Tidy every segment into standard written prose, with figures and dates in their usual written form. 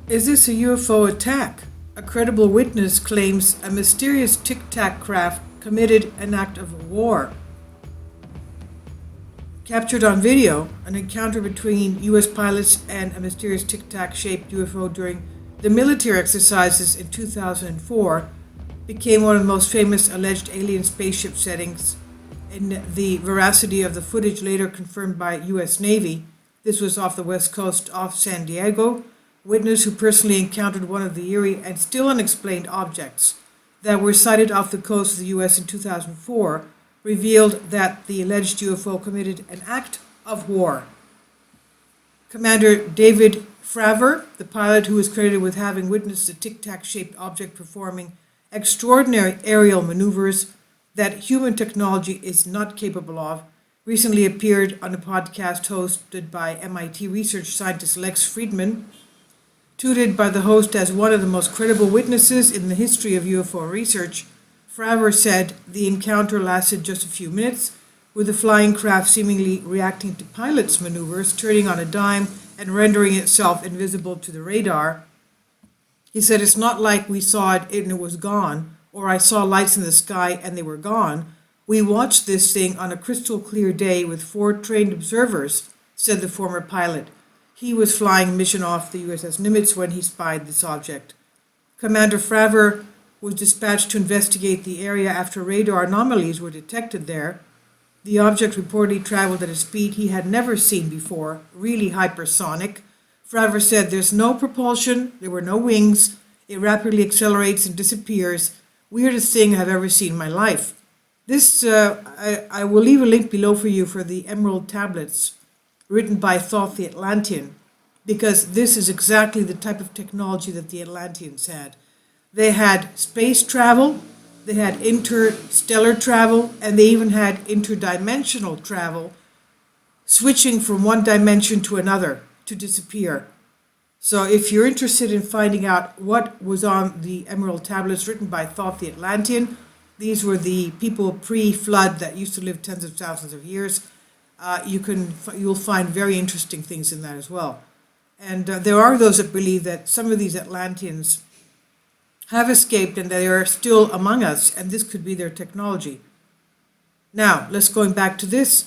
Is this a UFO attack? A credible witness claims a mysterious Tic-Tac craft committed an act of war. Captured on video, an encounter between U.S. pilots and a mysterious Tic-Tac shaped UFO during the military exercises in 2004 became one of the most famous alleged alien spaceship sightings. In the veracity of the footage later confirmed by U.S. Navy, this was off the west coast off San Diego. Witness who personally encountered one of the eerie and still unexplained objects that were sighted off the coast of the U.S. in 2004 revealed that the alleged UFO committed an act of war. Commander David Fravor, the pilot who is credited with having witnessed the Tic-Tac-shaped object performing extraordinary aerial maneuvers that human technology is not capable of, recently appeared on a podcast hosted by MIT research scientist Lex Friedman, touted by the host as one of the most credible witnesses in the history of UFO research. Fravor said the encounter lasted just a few minutes, with the flying craft seemingly reacting to pilots' maneuvers, turning on a dime and rendering itself invisible to the radar. He said, "It's not like we saw it and it was gone, or I saw lights in the sky and they were gone. We watched this thing on a crystal clear day with 4 trained observers," said the former pilot. He was flying a mission off the USS Nimitz when he spied this object. Commander Fravor was dispatched to investigate the area after radar anomalies were detected there. The object reportedly traveled at a speed he had never seen before, really hypersonic. Fravor said, "There's no propulsion, there were no wings, it rapidly accelerates and disappears. Weirdest thing I've ever seen in my life." This, I will leave a link below for you for the Emerald tablets written by Thoth the Atlantean, because this is exactly the type of technology that the Atlanteans had. They had space travel, they had interstellar travel, and they even had interdimensional travel, switching from one dimension to another to disappear. So if you're interested in finding out what was on the Emerald tablets written by Thoth the Atlantean, these were the people pre-flood that used to live tens of thousands of years. You'll find very interesting things in that as well. And there are those that believe that some of these Atlanteans have escaped and they are still among us, and this could be their technology. Now, let's going back to this.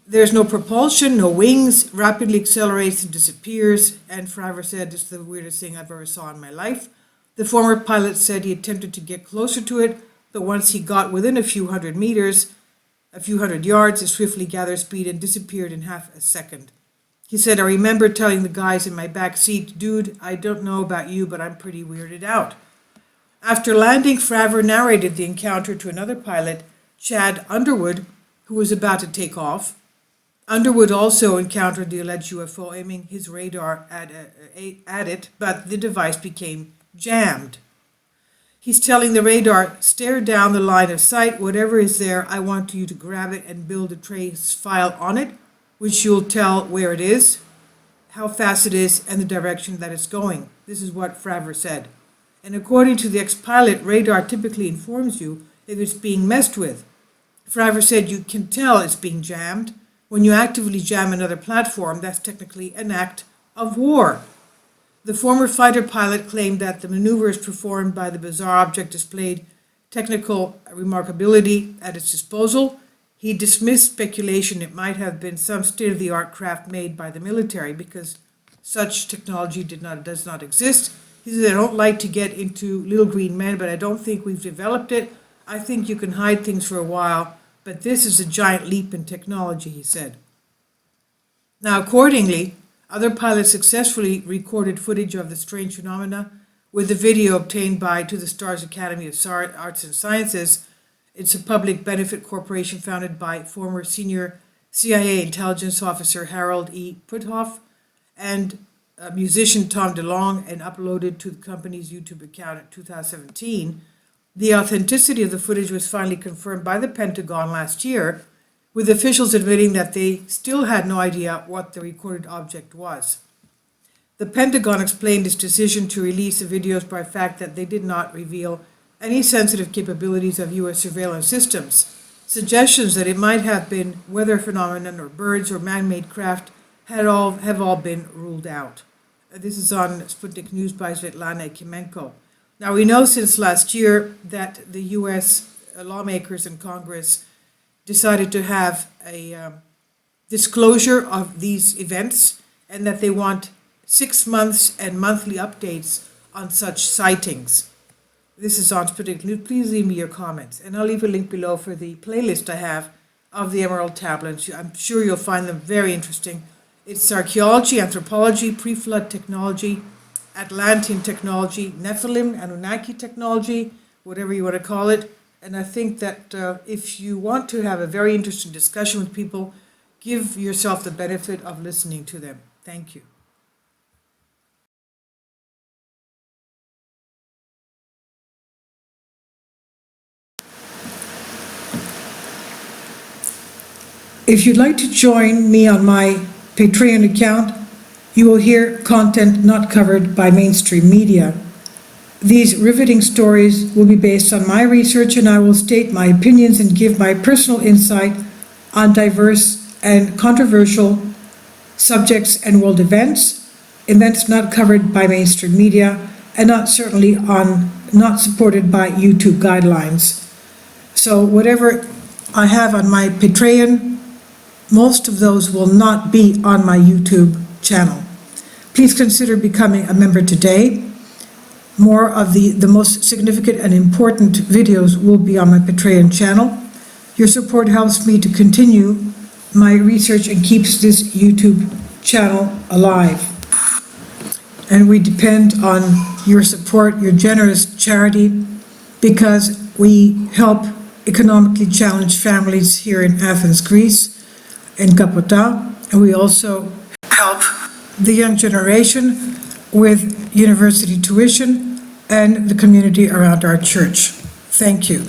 There's no propulsion, no wings, rapidly accelerates and disappears, and Fravor said, "This is the weirdest thing I've ever saw in my life." The former pilot said he attempted to get closer to it, but once he got within a few hundred yards, it swiftly gathered speed and disappeared in half a second. He said, "I remember telling the guys in my back seat, 'Dude, I don't know about you, but I'm pretty weirded out.'" After landing, Fravor narrated the encounter to another pilot, Chad Underwood, who was about to take off. Underwood also encountered the alleged UFO, aiming his radar at it, but the device became jammed. He's telling the radar, "Stare down the line of sight, whatever is there, I want you to grab it and build a trace file on it, which you'll tell where it is, how fast it is, and the direction that it's going." This is what Fravor said. And according to the ex-pilot, radar typically informs you if it's being messed with. Fravor said you can tell it's being jammed. When you actively jam another platform, that's technically an act of war. The former fighter pilot claimed that the maneuvers performed by the bizarre object displayed technical remarkability at its disposal. He dismissed speculation it might have been some state-of-the-art craft made by the military because such technology does not exist. He said, "I don't like to get into little green men, but I don't think we've developed it. I think you can hide things for a while, but this is a giant leap in technology," he said. Now, accordingly, other pilots successfully recorded footage of the strange phenomena with the video obtained by To the Stars Academy of Arts and Sciences. It's a public benefit corporation founded by former senior CIA intelligence officer Harold E. Puthoff and musician Tom DeLonge, and uploaded to the company's YouTube account in 2017. The authenticity of the footage was finally confirmed by the Pentagon last year, with officials admitting that they still had no idea what the recorded object was. The Pentagon explained its decision to release the videos by the fact that they did not reveal any sensitive capabilities of U.S. surveillance systems. Suggestions that it might have been weather phenomenon or birds or man-made craft have all been ruled out. This is on Sputnik News by Svetlana Kimenko. Now, we know since last year that the U.S. lawmakers in Congress decided to have a disclosure of these events and that they want 6 months and monthly updates on such sightings. This is on Sputnik News. Please leave me your comments. And I'll leave a link below for the playlist I have of the Emerald Tablets. I'm sure you'll find them very interesting. It's archaeology, anthropology, pre-flood technology, Atlantean technology, Nephilim, Anunnaki technology, whatever you want to call it. And I think that if you want to have a very interesting discussion with people, give yourself the benefit of listening to them. Thank you. If you'd like to join me on my Patreon account, you will hear content not covered by mainstream media. These riveting stories will be based on my research, and I will state my opinions and give my personal insight on diverse and controversial subjects and world events not covered by mainstream media, and not supported by YouTube guidelines. So whatever I have on my Patreon, most of those will not be on my YouTube channel. Please consider becoming a member today. More of the most significant and important videos will be on my Patreon channel. Your support helps me to continue my research and keeps this YouTube channel alive. And we depend on your support, your generous charity, because we help economically challenged families here in Athens, Greece, in Kapota, and we also help the young generation with university tuition and the community around our church. Thank you.